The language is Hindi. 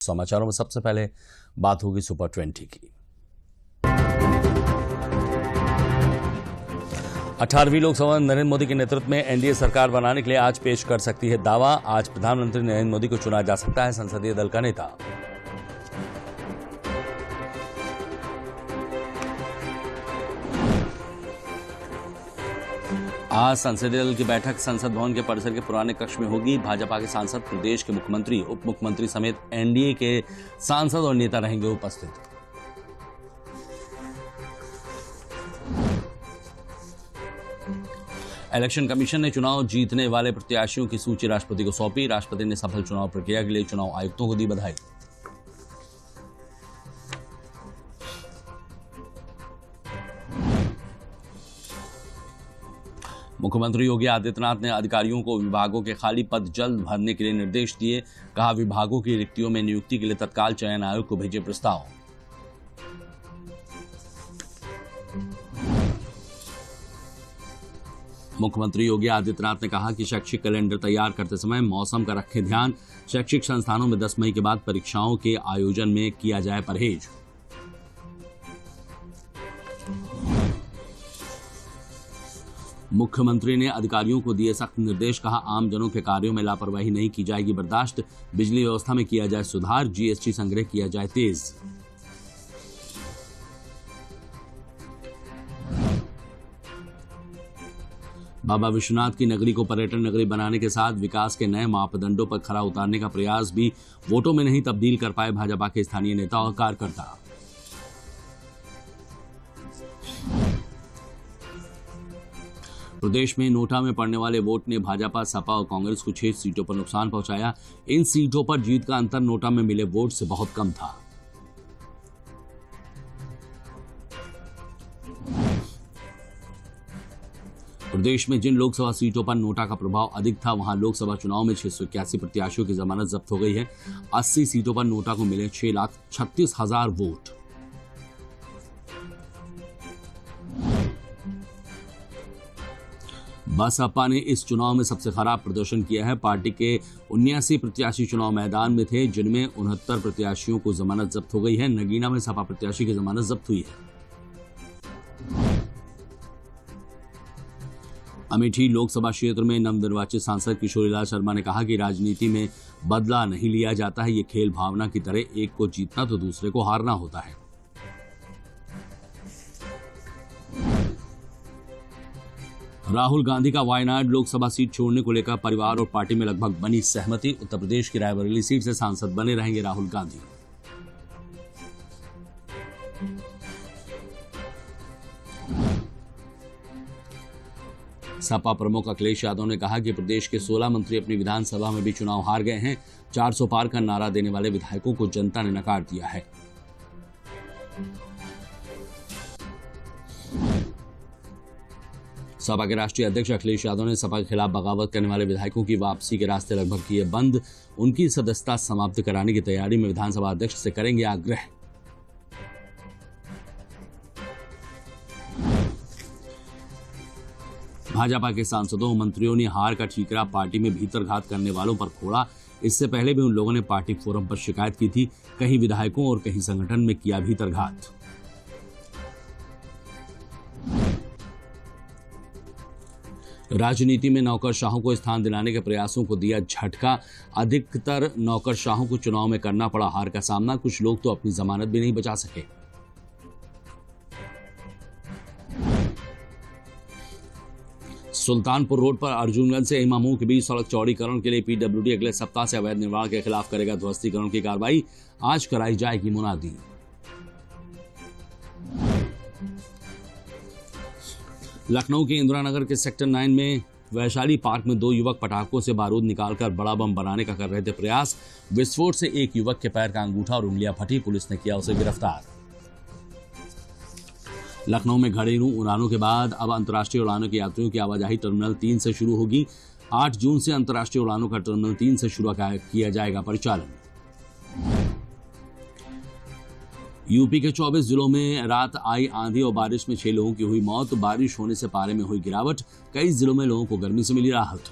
समाचारों में सबसे पहले बात होगी सुपर 20 की। 18वीं लोकसभा नरेंद्र मोदी के नेतृत्व में एनडीए सरकार बनाने के लिए आज पेश कर सकती है दावा। आज प्रधानमंत्री नरेंद्र मोदी को चुना जा सकता है संसदीय दल का नेता। आज संसदीय दल की बैठक संसद भवन के परिसर के पुराने कक्ष में होगी। भाजपा के सांसद, प्रदेश के मुख्यमंत्री, उप मुख्यमंत्री समेत एनडीए के सांसद और नेता रहेंगे उपस्थित। इलेक्शन कमीशन ने चुनाव जीतने वाले प्रत्याशियों की सूची राष्ट्रपति को सौंपी। राष्ट्रपति ने सफल चुनाव प्रक्रिया के लिए चुनाव आयुक्तों को दी बधाई। मुख्यमंत्री योगी आदित्यनाथ ने अधिकारियों को विभागों के खाली पद जल्द भरने के लिए निर्देश दिए। कहा, विभागों की रिक्तियों में नियुक्ति के लिए तत्काल चयन आयोग को भेजे प्रस्ताव। मुख्यमंत्री योगी आदित्यनाथ ने कहा कि शैक्षिक कैलेंडर तैयार करते समय मौसम का रखें ध्यान। शैक्षिक संस्थानों में 10 मई के बाद परीक्षाओं के आयोजन में किया जाए परहेज। मुख्यमंत्री ने अधिकारियों को दिए सख्त निर्देश। कहा, आमजनों के कार्यों में लापरवाही नहीं की जाएगी बर्दाश्त। बिजली व्यवस्था में किया जाए सुधार। जीएसटी संग्रह किया जाए तेज। बाबा विश्वनाथ की नगरी को पर्यटन नगरी बनाने के साथ विकास के नए मापदंडों पर खरा उतारने का प्रयास भी वोटों में नहीं तब्दील कर पाए भाजपा के स्थानीय नेता और कार्यकर्ता। प्रदेश में नोटा में पड़ने वाले वोट ने भाजपा, सपा और कांग्रेस को 6 सीटों पर नुकसान पहुंचाया। इन सीटों पर जीत का अंतर नोटा में मिले वोट से बहुत कम था। प्रदेश में जिन लोकसभा सीटों पर नोटा का प्रभाव अधिक था, वहां लोकसभा चुनाव में 681 प्रत्याशियों की जमानत जब्त हो गई है। 80 सीटों पर नोटा को मिले 6,36,000 वोट। बसपा ने इस चुनाव में सबसे खराब प्रदर्शन किया है। पार्टी के 79 प्रत्याशी चुनाव मैदान में थे, जिनमें 69 प्रत्याशियों को जमानत जब्त हो गई है। नगीना में सपा प्रत्याशी की जमानत जब्त हुई है। अमेठी लोकसभा क्षेत्र में नवनिर्वाचित सांसद किशोरीलाल शर्मा ने कहा कि राजनीति में बदला नहीं लिया जाता है। ये खेल भावना की तरह एक को जीतना तो दूसरे को हारना होता है। राहुल गांधी का वायनाड लोकसभा सीट छोड़ने को लेकर परिवार और पार्टी में लगभग बनी सहमति। उत्तर प्रदेश की रायबरेली सीट से सांसद बने रहेंगे राहुल गांधी। सपा प्रमुख अखिलेश यादव ने कहा कि प्रदेश के 16 मंत्री अपनी विधानसभा में भी चुनाव हार गए हैं। 400 पार का नारा देने वाले विधायकों को जनता ने नकार दिया है। सपा के राष्ट्रीय अध्यक्ष अखिलेश यादव ने सपा के खिलाफ बगावत करने वाले विधायकों की वापसी के रास्ते लगभग किए बंद। उनकी सदस्यता समाप्त कराने की तैयारी में विधानसभा अध्यक्ष से करेंगे आग्रह। भाजपा के सांसदों और मंत्रियों ने हार का ठीकरा पार्टी में भीतरघात करने वालों पर फोड़ा। इससे पहले भी उन लोगों ने पार्टी फोरम पर शिकायत की थी। कहीं विधायकों और कहीं संगठन में किया भीतरघात। राजनीति में नौकरशाहों को स्थान दिलाने के प्रयासों को दिया झटका। अधिकतर नौकरशाहों को चुनाव में करना पड़ा हार का सामना। कुछ लोग तो अपनी जमानत भी नहीं बचा सके। सुल्तानपुर रोड पर अर्जुनगंज से इमामों के बीच सड़क चौड़ीकरण के लिए पीडब्ल्यूडी अगले सप्ताह से अवैध निर्माण के खिलाफ करेगा ध्वस्तीकरण की कार्रवाई। आज कराई जाएगी मुनादी। लखनऊ के इंदिरानगर के सेक्टर 9 में वैशाली पार्क में 2 युवक पटाखों से बारूद निकालकर बड़ा बम बनाने का कर रहे थे प्रयास। विस्फोट से एक युवक के पैर का अंगूठा और उंगलियां फटी। पुलिस ने किया उसे गिरफ्तार। लखनऊ में घरेलू उड़ानों के बाद अब अंतर्राष्ट्रीय उड़ानों के यात्रियों की आवाजाही टर्मिनल 3 से शुरू होगी। 8 जून से अंतर्राष्ट्रीय उड़ानों का टर्मिनल 3 से शुरू किया जाएगा परिचालन। यूपी के 24 जिलों में रात आई आंधी और बारिश में 6 लोगों की हुई मौत। बारिश होने से पारे में हुई गिरावट। कई जिलों में लोगों को गर्मी से मिली राहत।